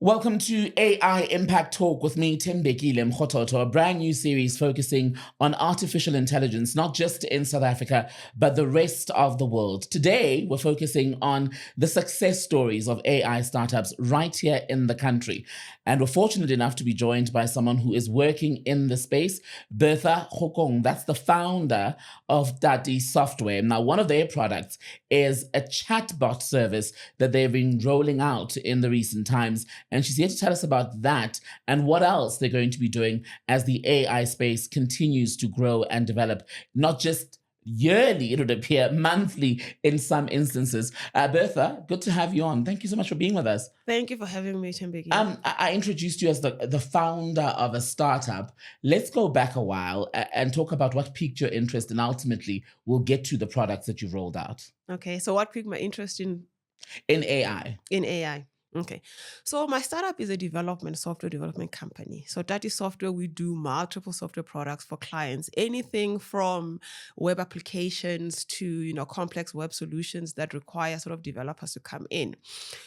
Welcome to AI Impact Talk with me, Thembekile Mrototo, a brand new series focusing on artificial intelligence, not just in South Africa, but the rest of the world. Today, we're focusing on the success stories of AI startups right here in the country. And we're fortunate enough to be joined by someone who is working in the space, Bertha Kgokong. That's the founder of Dati Software. Now, one of their products is a chatbot service that they've been rolling out in the recent times. And she's here to tell us about that and what else they're going to be doing as the AI space continues to grow and develop, not just yearly, it would appear, monthly in some instances. Bertha, good to have you on. Thank you so much for being with us. Thank you for having me, Thembekile. I introduced you as the founder of a startup. Let's go back a while and talk about what piqued your interest, and ultimately we'll get to the products that you've rolled out. Okay, so what piqued my interest in AI? In AI. Okay, so my startup is a software development company. So that is software. We do multiple software products for clients, anything from web applications to complex web solutions that require sort of developers to come in.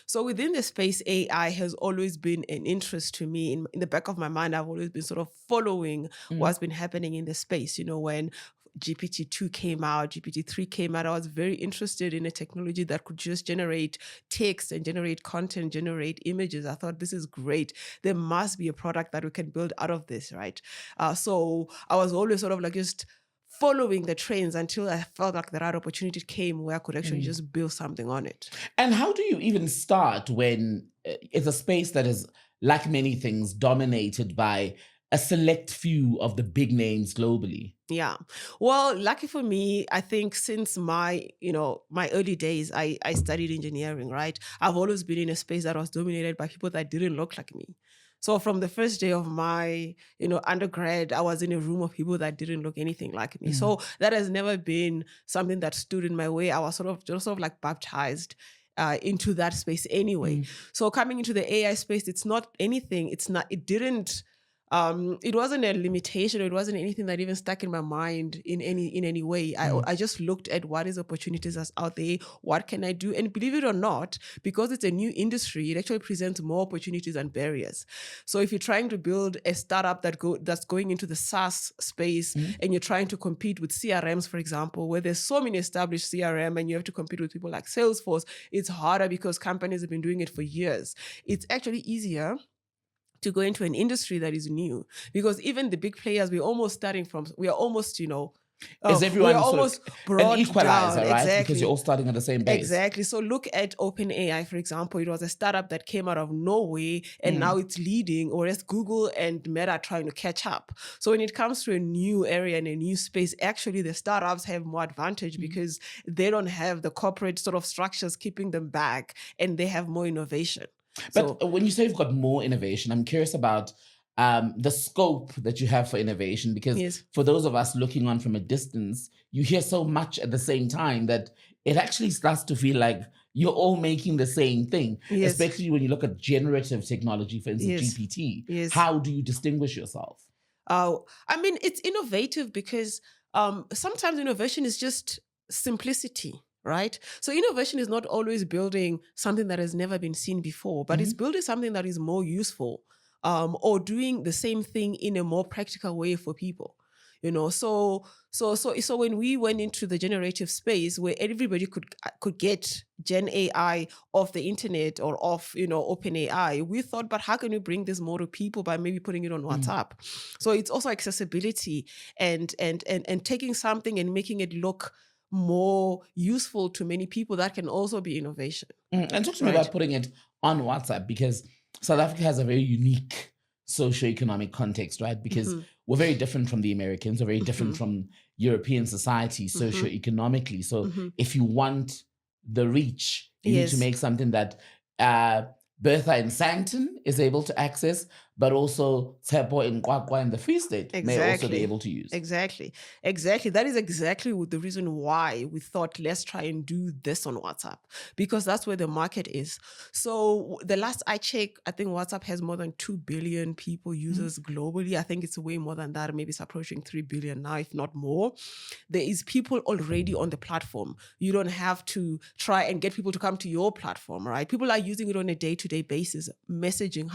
So within the space, AI has always been an interest to me. In the back of my mind, I've always been sort of following what's been happening in the space. When GPT-2 came out, GPT-3 came out, I was very interested in a technology that could just generate text and generate content, generate images. I thought, this is great. There must be a product that we can build out of this, right? So I was always sort of like just following the trends until I felt like the right opportunity came where I could actually just build something on it. And how do you even start when it's a space that is, like many things, dominated by a select few of the big names globally? Yeah. Well, lucky for me, I think since my early days, I studied engineering, right? I've always been in a space that was dominated by people that didn't look like me. So from the first day of my, undergrad, I was in a room of people that didn't look anything like me. So that has never been something that stood in my way. I was sort of like baptized into that space anyway. So coming into the AI space, it's not anything. It wasn't a limitation. It wasn't anything that even stuck in my mind in any way. I just looked at what is opportunities that's out there. What can I do? And believe it or not, because it's a new industry, it actually presents more opportunities and barriers. So if you're trying to build a startup that's going into the SaaS space and you're trying to compete with CRMs, for example, where there's so many established CRM and you have to compete with people like Salesforce, it's harder because companies have been doing it for years. It's actually easier to go into an industry that is new, because even the big players, we are almost, Is everyone almost an equalizer, down. right? Exactly. Because you're all starting at the same base. Exactly. So look at OpenAI, for example. It was a startup that came out of nowhere and now it's leading, whereas Google and Meta are trying to catch up. So when it comes to a new area and a new space, actually the startups have more advantage because they don't have the corporate sort of structures keeping them back and they have more innovation. But when you say you've got more innovation, I'm curious about the scope that you have for innovation, because for those of us looking on from a distance, you hear so much at the same time that it actually starts to feel like you're all making the same thing, especially when you look at generative technology, for instance, GPT. How do you distinguish yourself? I mean, it's innovative because sometimes innovation is just simplicity. Right? So innovation is not always building something that has never been seen before, but it's building something that is more useful or doing the same thing in a more practical way for people. So when we went into the generative space where everybody could get Gen AI off the internet or off, OpenAI, we thought, but how can we bring this more to people by maybe putting it on WhatsApp? So it's also accessibility and taking something and making it look more useful to many people. That can also be innovation. And talk to me about putting it on WhatsApp, because South Africa has a very unique socioeconomic context, right? Because we're very different from the Americans, we're very different from European society socioeconomically. So if you want the reach, you need to make something that Bertha in Sandton is able to access, but also Tshepo in Kwakwa in the Free State may also be Exactly. able to use. Exactly. That is exactly the reason why we thought let's try and do this on WhatsApp, because that's where the market is. So the last I checked, I think WhatsApp has more than 2 billion people users globally. I think it's way more than that. Maybe it's approaching 3 billion now, if not more. There is people already on the platform. You don't have to try and get people to come to your platform, right? People are using it on a day-to-day basis. Messaging,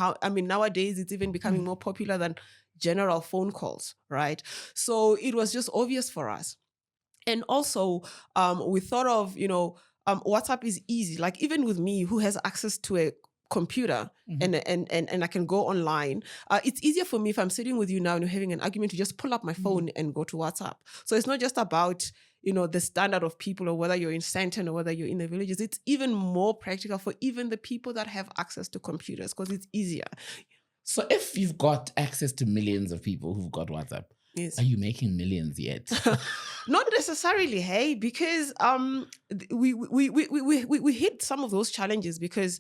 nowadays it's even becoming more popular than general phone calls, right? So it was just obvious for us. And also, we thought of, WhatsApp is easy. Like even with me, who has access to a computer and I can go online. It's easier for me if I'm sitting with you now and you're having an argument to just pull up my phone and go to WhatsApp. So it's not just about, the standard of people or whether you're in Santon or whether you're in the villages. It's even more practical for even the people that have access to computers because it's easier. So if you've got access to millions of people who've got WhatsApp, Yes. are you making millions yet? Not necessarily, hey, because we hit some of those challenges because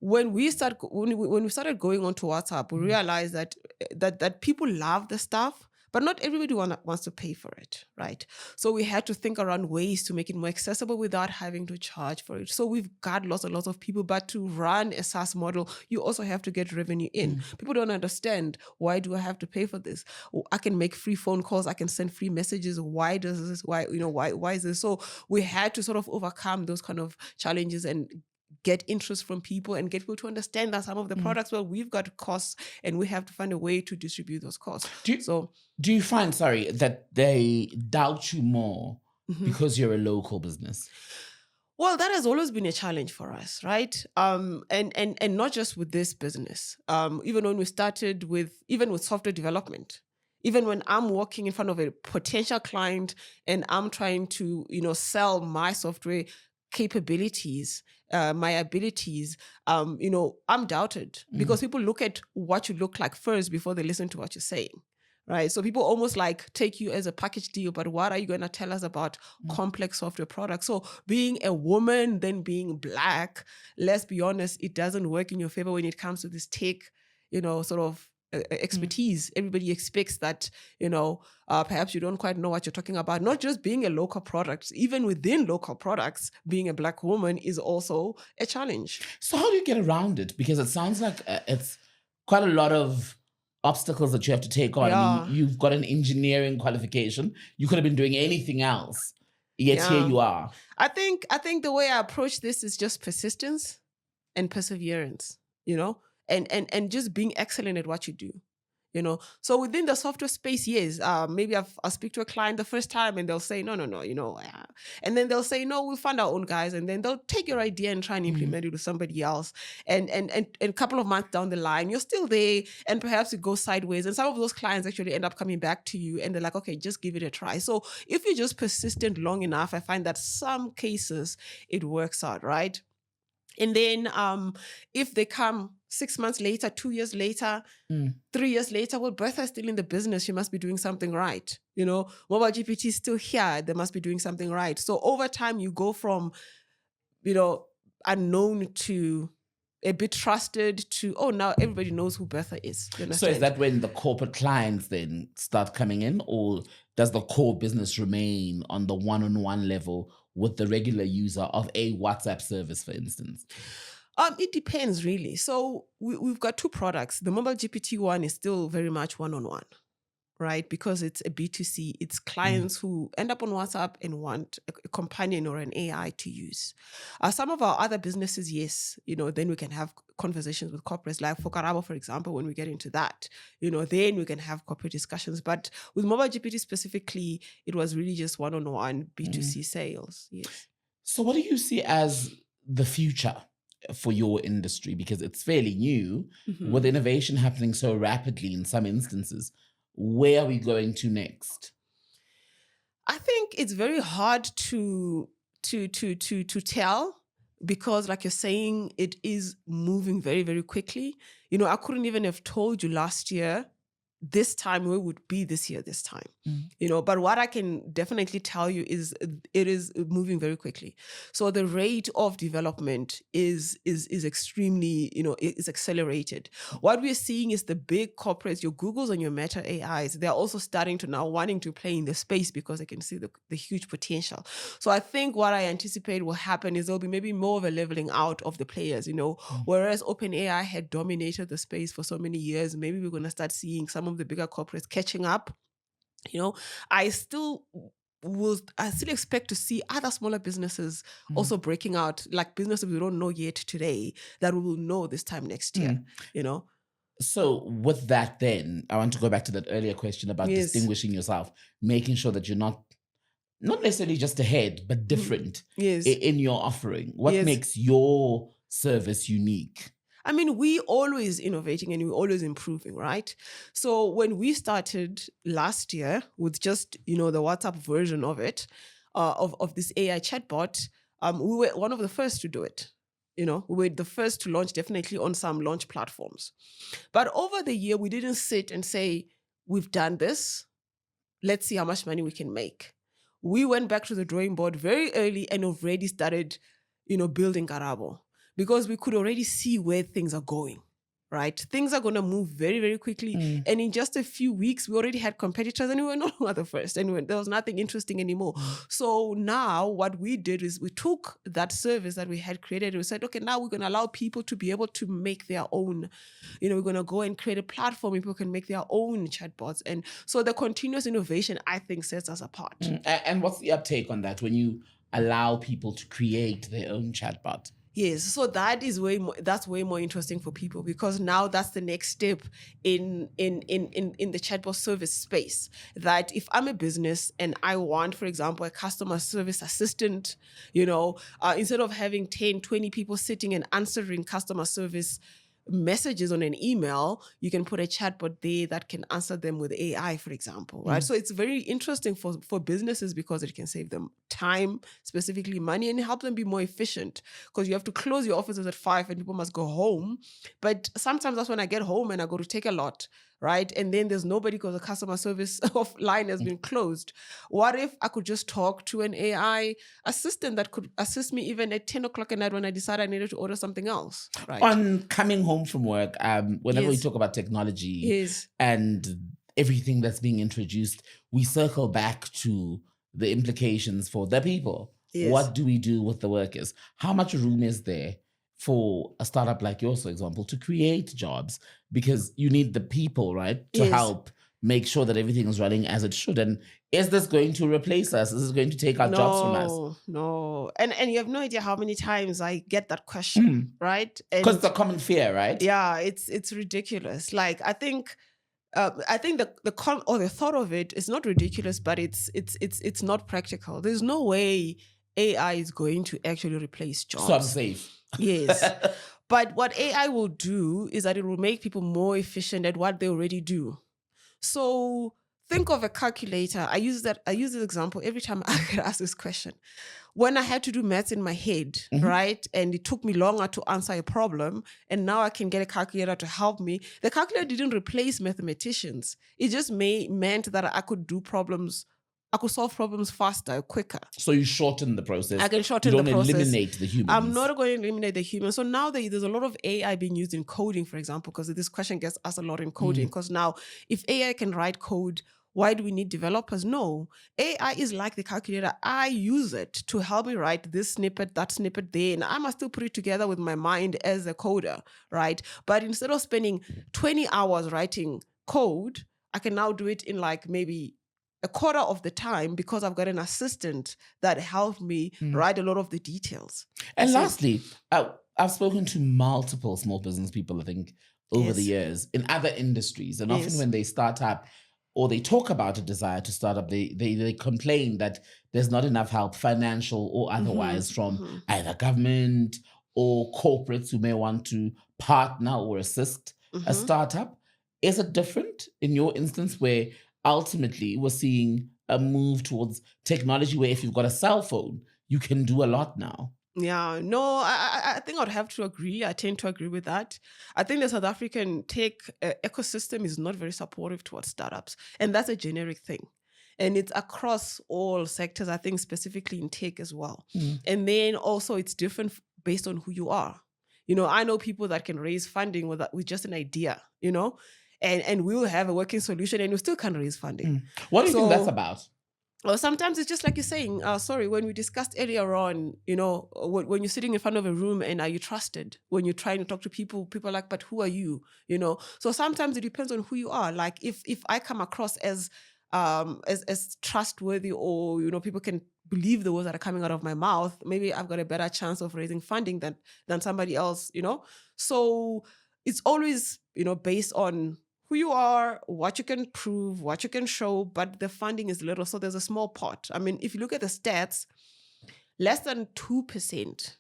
when we started going onto WhatsApp, we realized that people love the stuff, but not everybody wants to pay for it, right? So we had to think around ways to make it more accessible without having to charge for it. So we've got lots and lots of people, but to run a SaaS model, you also have to get revenue in. People don't understand, why do I have to pay for this? I can make free phone calls, I can send free messages. Why does this? Why is this? So we had to sort of overcome those kind of challenges and get interest from people and get people to understand that some of the products, well, we've got costs and we have to find a way to distribute those costs. Do you find, that they doubt you more because you're a local business? Well, that has always been a challenge for us, right? And not just with this business. Even when we started with software development, even when I'm walking in front of a potential client and I'm trying to, sell my software capabilities, my abilities, I'm doubted because people look at what you look like first before they listen to what you're saying. Right. So people almost like take you as a package deal, but what are you going to tell us about complex software products? So being a woman, then being Black, let's be honest, it doesn't work in your favor when it comes to this tech, sort of expertise. Everybody expects that, perhaps you don't quite know what you're talking about. Not just being a local product, even within local products, being a Black woman is also a challenge. So how do you get around it? Because it sounds like it's quite a lot of obstacles that you have to take on. Yeah. I mean, you've got an engineering qualification. You could have been doing anything else, yet here you are. I think the way I approach this is just persistence and perseverance, and just being excellent at what you do. So within the software space, yes, maybe I'll speak to a client the first time and they'll say, no, and then they'll say, no, we'll find our own guys. And then they'll take your idea and try and implement it with somebody else. And a couple of months down the line, you're still there and perhaps it goes sideways. And some of those clients actually end up coming back to you and they're like, okay, just give it a try. So if you're just persistent long enough, I find that some cases it works out, right? And then if they come 6 months later, 2 years later, 3 years later, well, Bertha is still in the business. She must be doing something right. MobileGPT is still here. They must be doing something right. So over time, you go from, unknown to a bit trusted to, now everybody knows who Bertha is. So is that when the corporate clients then start coming in, or does the core business remain on the one-on-one level with the regular user of a WhatsApp service, for instance? It depends, really. So we've got two products. The MobileGPT one is still very much one-on-one, right? Because it's a B2C. It's clients who end up on WhatsApp and want a companion or an AI to use. Some of our other businesses, yes, then we can have conversations with corporates. Like for Karabo, for example, when we get into that, then we can have corporate discussions. But with MobileGPT specifically, it was really just one-on-one B2C sales. Yes. So what do you see as the future for your industry? Because it's fairly new, with innovation happening so rapidly in some instances. Where are we going to next? I think it's very hard to tell because, like you're saying, it is moving very, very quickly. I couldn't even have told you last year this time where would be this year, this time. Mm. But what I can definitely tell you is it is moving very quickly. So the rate of development is extremely, is accelerated. What we're seeing is the big corporates, your Googles and your Meta AIs, they're also starting to now wanting to play in the space because they can see the huge potential. So I think what I anticipate will happen is there'll be maybe more of a leveling out of the players, whereas OpenAI had dominated the space for so many years. Maybe we're going to start seeing some of the bigger corporates catching up. I still expect to see other smaller businesses also breaking out, like businesses we don't know yet today that we will know this time next year. So with that, then I want to go back to that earlier question about Yes. distinguishing yourself, making sure that you're not necessarily just ahead, but different Yes. in your offering. What Yes. makes your service unique? I mean, we always innovating and we always improving, right? So when we started last year with just, the WhatsApp version of it, of this AI chatbot, we were one of the first to do it. We were the first to launch, definitely on some launch platforms. But over the year, we didn't sit and say, we've done this. Let's see how much money we can make. We went back to the drawing board very early and already started, building Karabo, because we could already see where things are going, right? Things are going to move very, very quickly. And in just a few weeks, we already had competitors and we were no longer the first. And there was nothing interesting anymore. So now what we did is we took that service that we had created and we said, okay, now we're going to allow people to be able to make their own, we're going to go and create a platform where people can make their own chatbots. And so the continuous innovation, I think, sets us apart. And what's the uptake on that when you allow people to create their own chatbot? Yes, so that is that's way more interesting for people, because now that's the next step in the chatbot service space. That if I'm a business and I want, for example, a customer service assistant, instead of having 10, 20 people sitting and answering customer service messages on an email, you can put a chatbot there that can answer them with AI, for example, right? So it's very interesting for businesses because it can save them time, specifically money, and help them be more efficient, because you have to close your offices at 5 and people must go home. But sometimes that's when I get home and I go to take a lot, right? And then there's nobody because the customer service line has been closed. What if I could just talk to an AI assistant that could assist me even at 10 o'clock at night when I decide I needed to order something else, right? On coming home from work, whenever we Yes. talk about technology Yes. and everything that's being introduced, we circle back to the implications for the people. Yes. What do we do with the workers? How much room is there for a startup like yours, for example, to create jobs? Because you need the people, right, to Yes. help make sure that everything is running as it should. And is this going to replace us? Is this going to take our jobs from us? No. And you have no idea how many times I get that question, right? Because it's a common fear, right? Yeah, it's ridiculous. Like, I think the thought of it is not ridiculous, but it's not practical. There's no way AI is going to actually replace jobs. So I'm safe. Yes. But what AI will do is that it will make people more efficient at what they already do. So think of a calculator. I use this example every time I get asked this question. When I had to do maths in my head, right? And it took me longer to answer a problem, and now I can get a calculator to help me. The calculator didn't replace mathematicians. It just meant that I could solve problems faster, quicker. So you shorten the process. I can shorten the process. You don't eliminate the humans. I'm not going to eliminate the human. So now there's a lot of AI being used in coding, for example, because this question gets asked a lot in coding. Because now, if AI can write code, why do we need developers? No. AI is like the calculator. I use it to help me write this snippet, that snippet there, and I must still put it together with my mind as a coder, right? But instead of spending 20 hours writing code, I can now do it in like maybe a quarter of the time, because I've got an assistant that helped me write a lot of the details. And lastly, I've spoken to multiple small business people, I think, over the years in other industries. And often when they start up or they talk about a desire to start up, they complain that there's not enough help, financial or otherwise, from either government or corporates who may want to partner or assist a startup. Is it different in your instance, where ultimately we're seeing a move towards technology where if you've got a cell phone, you can do a lot now? Yeah, no, I think I'd have to agree. I tend to agree with that. I think the South African tech ecosystem is not very supportive towards startups, and that's a generic thing. And it's across all sectors, I think, specifically in tech as well. Mm. And then also, it's different based on who you are. I know people that can raise funding with just an idea, and we'll have a working solution and we still can't raise funding. What do you think that's So, about? or sometimes it's just like you're saying, sorry, when we discussed earlier on, when you're sitting in front of a room and are you trusted? When you're trying to talk to people, people are like, but who are you? So sometimes it depends on who you are. Like if I come across as trustworthy, or people can believe the words that are coming out of my mouth, maybe I've got a better chance of raising funding than somebody else. So it's always based on who you are, what you can prove, what you can show, but the funding is little. So there's a small pot. I mean, if you look at the stats, less than 2%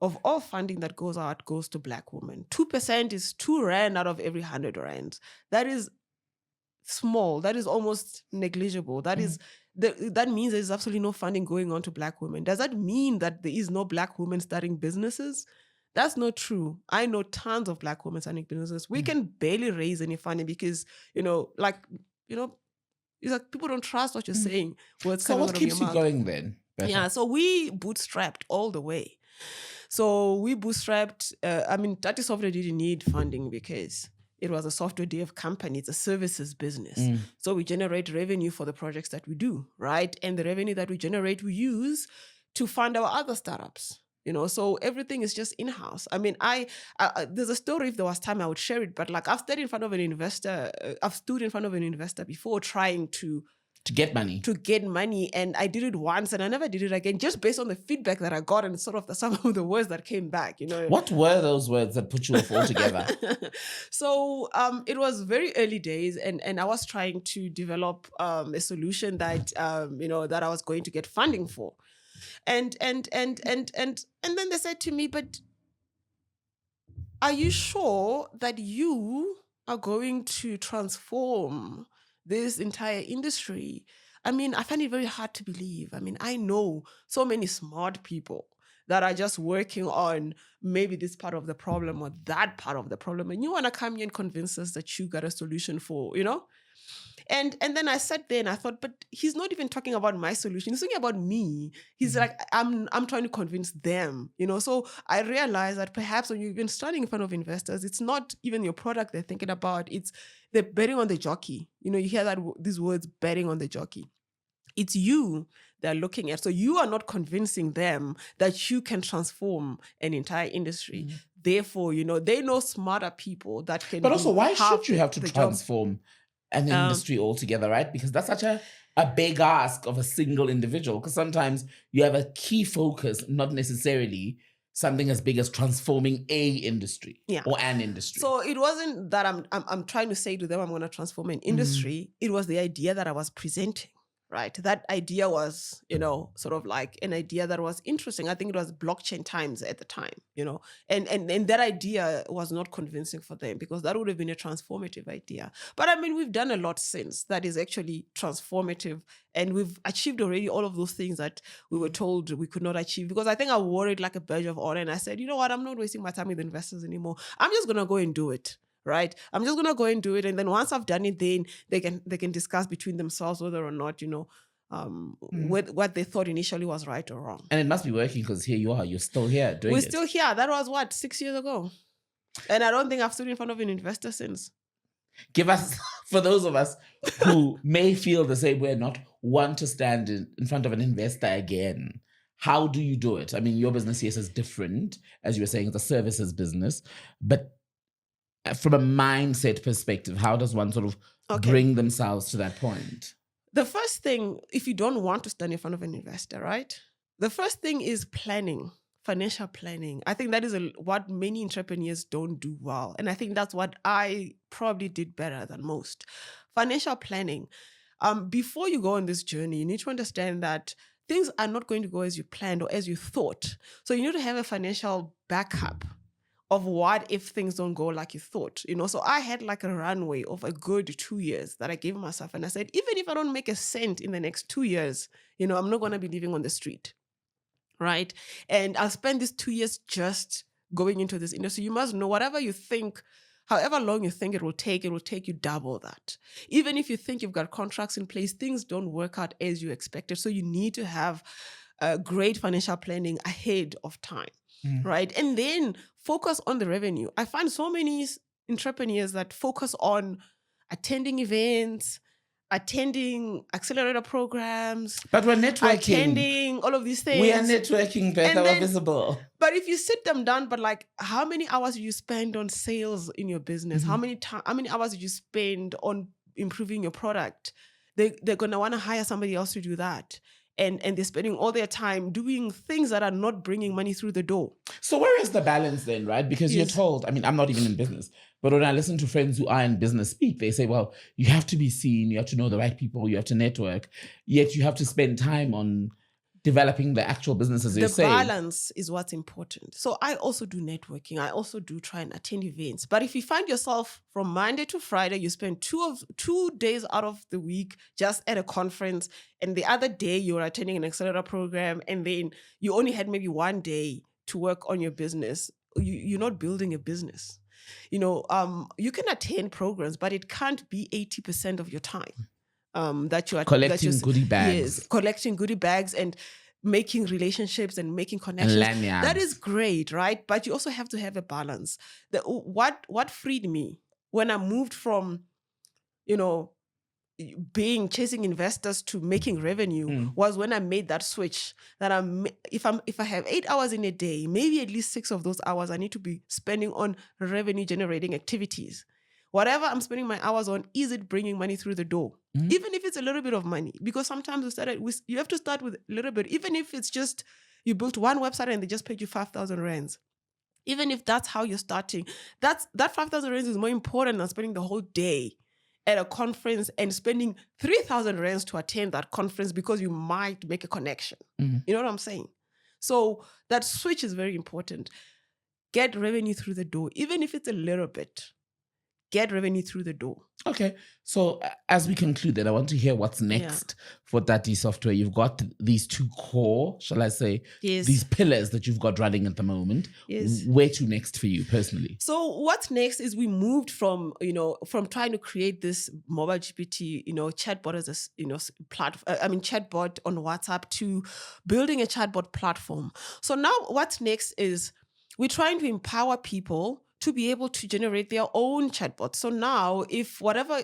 of all funding that goes out goes to Black women. 2% is 2 Rand out of every 100 Rands. That is small. That is almost negligible. That means there's absolutely no funding going on to Black women. Does that mean that there is no Black women starting businesses? That's not true. I know tons of Black women starting businesses. We can barely raise any funding because, it's like people don't trust what you're saying. What's So coming what out of your keeps you mouth. going then, Bertha? Yeah, so we bootstrapped all the way. So we bootstrapped. Tati Software didn't need funding because it was a software dev company. It's a services business. So we generate revenue for the projects that we do, right? And the revenue that we generate, we use to fund our other startups. So everything is just in-house. I mean, there's a story, if there was time, I would share it. But like I've stood in front of an investor before trying to get money. And I did it once and I never did it again, just based on the feedback that I got and sort of some of the words that came back. What were those words that put you off altogether? So it was very early days, and I was trying to develop a solution that that I was going to get funding for, and then they said to me, but are you sure that you are going to transform this entire industry? I mean, I find it very hard to believe. I mean, I know so many smart people that are just working on maybe this part of the problem or that part of the problem. And you want to come here and convince us that you got a solution for. And then I sat there and I thought, but he's not even talking about my solution. He's talking about me. He's like, I'm trying to convince them, So I realized that perhaps when you've been standing in front of investors, it's not even your product they're thinking about. It's they're betting on the jockey. You hear these words, betting on the jockey. It's you they're looking at. So you are not convincing them that you can transform an entire industry. Therefore, they know smarter people that can. But also, why should you have to the transform an industry altogether, right? Because that's such a big ask of a single individual. Because sometimes you have a key focus, not necessarily something as big as transforming a industry or an industry. So it wasn't that I'm trying to say to them I'm going to transform an industry. It was the idea that I was presenting. Right. That idea was, sort of like an idea that was interesting. I think it was blockchain times at the time, and that idea was not convincing for them because that would have been a transformative idea. But I mean, we've done a lot since that is actually transformative, and we've achieved already all of those things that we were told we could not achieve, because I think I wore it like a badge of honor and I said, you know what, I'm not wasting my time with investors anymore. I'm just going to go and do it. Right. I'm just going to go and do it. And then once I've done it, then they can discuss between themselves whether or not, what they thought initially was right or wrong. And it must be working because here you are. You're still here doing it. We're still here. That was 6 years ago. And I don't think I've stood in front of an investor since. Give us, for those of us who may feel the same way, not want to stand in front of an investor again, how do you do it? I mean, your business, yes, is different. As you were saying, it's a services business. But from a mindset perspective, how does one sort of bring themselves to that point? The first thing, if you don't want to stand in front of an investor, right? The first thing is planning, financial planning. I think that is what many entrepreneurs don't do well. And I think that's what I probably did better than most. Financial planning. Before you go on this journey, you need to understand that things are not going to go as you planned or as you thought. So you need to have a financial backup of what if things don't go like you thought, So I had like a runway of a good 2 years that I gave myself. And I said, even if I don't make a cent in the next 2 years, I'm not going to be living on the street. right? And I'll spend these 2 years just going into this industry. You must know whatever you think, however long you think it will take you double that. Even if you think you've got contracts in place, things don't work out as you expected. So you need to have great financial planning ahead of time, right? And then focus on the revenue. I find so many entrepreneurs that focus on attending events, attending accelerator programs, But we're networking. attending all of these things. We are networking, Bertha. We're visible. But if you sit them down, but like, how many hours do you spend on sales in your business? How many hours did you spend on improving your product? They're gonna want to hire somebody else to do that. And they're spending all their time doing things that are not bringing money through the door. So where is the balance then, right? Because you're told, I mean, I'm not even in business, but when I listen to friends who are in business speak, they say, well, you have to be seen, you have to know the right people, you have to network, yet you have to spend time on developing the actual business, as you're saying. The balance is what's important. So I also do networking. I also do try and attend events. But if you find yourself from Monday to Friday, you spend 2 days out of the week just at a conference, and the other day you're attending an accelerator program, and then you only had maybe 1 day to work on your business, you're not building a business. You can attend programs, but it can't be 80% of your time. That you are collecting goodie bags. Yes, collecting goodie bags and making relationships and making connections. And that is great, right? But you also have to have a balance. What freed me when I moved from, chasing investors to making revenue was when I made that switch. That if I have 8 hours in a day, maybe at least 6 of those hours I need to be spending on revenue generating activities. Whatever I'm spending my hours on, is it bringing money through the door? Even if it's a little bit of money, because sometimes you have to start with a little bit. Even if it's just you built one website and they just paid you 5,000 rands. Even if that's how you're starting, that 5,000 rands is more important than spending the whole day at a conference and spending 3,000 rands to attend that conference because you might make a connection. You know what I'm saying? So that switch is very important. Get revenue through the door, even if it's a little bit. Get revenue through the door. Okay. So as we conclude that, I want to hear what's next for Tati Software. You've got these 2 core, shall I say, these pillars that you've got running at the moment. Yes. Where to next for you personally? So what's next is we moved from trying to create this MobileGPT, chatbot as a, chatbot on WhatsApp to building a chatbot platform. So now what's next is we're trying to empower people to be able to generate their own chatbot. So now, if whatever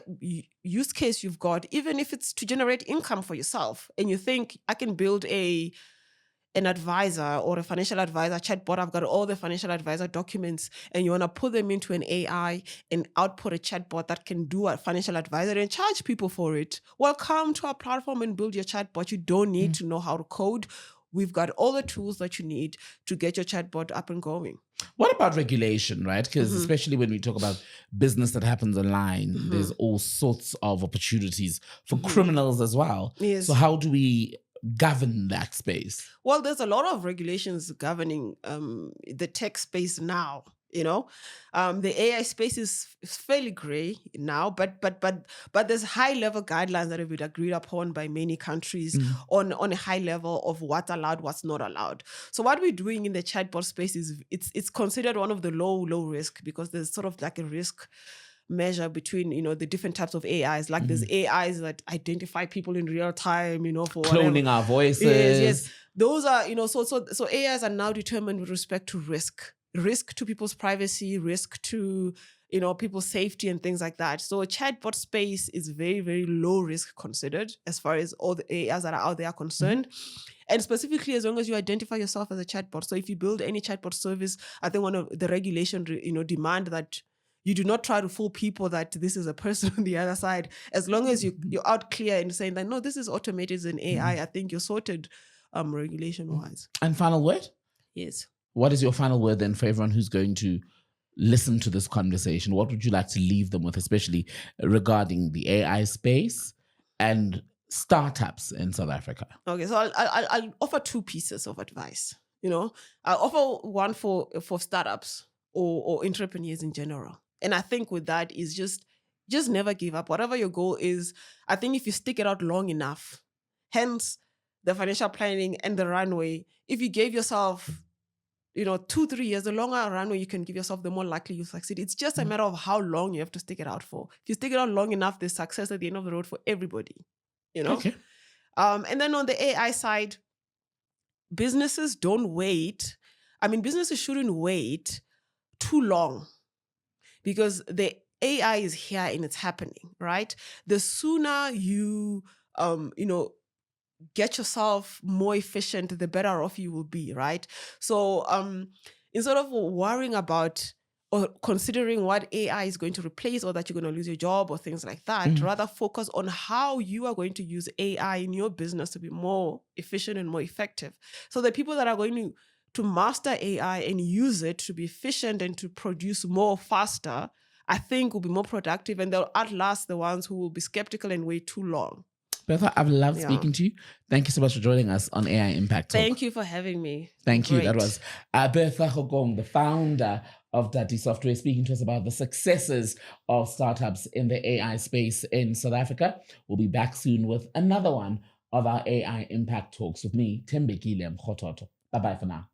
use case you've got, even if it's to generate income for yourself, and you think I can build an advisor or a financial advisor chatbot, I've got all the financial advisor documents, and you want to put them into an AI and output a chatbot that can do a financial advisor and charge people for it, well, come to our platform and build your chatbot. You don't need to know how to code. We've got all the tools that you need to get your chatbot up and going. What about regulation, right? Because especially when we talk about business that happens online, there's all sorts of opportunities for criminals as well. Yes. So how do we govern that space? Well, there's a lot of regulations governing the tech space now. The AI space is fairly gray now, but there's high level guidelines that have been agreed upon by many countries on a high level of what's allowed, what's not allowed. So what we're doing in the chatbot space is it's considered one of the low risk, because there's sort of like a risk measure between the different types of AIs. Like there's AIs that identify people in real time, for cloning our voices. Yes. Those are so AIs are now determined with respect to risk to people's privacy, risk to people's safety and things like that. So a chatbot space is very, very low risk considered as far as all the AIs that are out there are concerned. And specifically, as long as you identify yourself as a chatbot. So if you build any chatbot service, I think one of the regulation demand that you do not try to fool people that this is a person on the other side. As long as you're out clear and saying that no, this is automated as an AI, I think you're sorted regulation wise. And final word? Yes. What is your final word then for everyone who's going to listen to this conversation? What would you like to leave them with, especially regarding the AI space and startups in South Africa? Okay, so I'll offer 2 pieces of advice. I'll offer one for startups or entrepreneurs in general. And I think with that is just never give up. Whatever your goal is, I think if you stick it out long enough, hence the financial planning and the runway, if you gave yourself 2-3 years, the longer runway you can give yourself, the more likely you succeed. It's just a matter of how long you have to stick it out for. If you stick it out long enough, there's success at the end of the road for everybody. Okay. And then on the AI side, businesses don't wait. I mean, businesses shouldn't wait too long, because the AI is here and it's happening, right? The sooner you, get yourself more efficient, the better off you will be, right? So instead of worrying about or considering what AI is going to replace, or that you're going to lose your job or things like that, rather focus on how you are going to use AI in your business to be more efficient and more effective. So the people that are going to master AI and use it to be efficient and to produce more faster, I think will be more productive, and they'll outlast the ones who will be skeptical and wait too long. Bertha, I've loved speaking to you. Thank you so much for joining us on AI Impact Talk. Thank you for having me. Thank you. Great. That was Bertha Kgokong, the founder of Dati Software, speaking to us about the successes of startups in the AI space in South Africa. We'll be back soon with another one of our AI Impact Talks with me, Thembekile Mrototo. Bye-bye for now.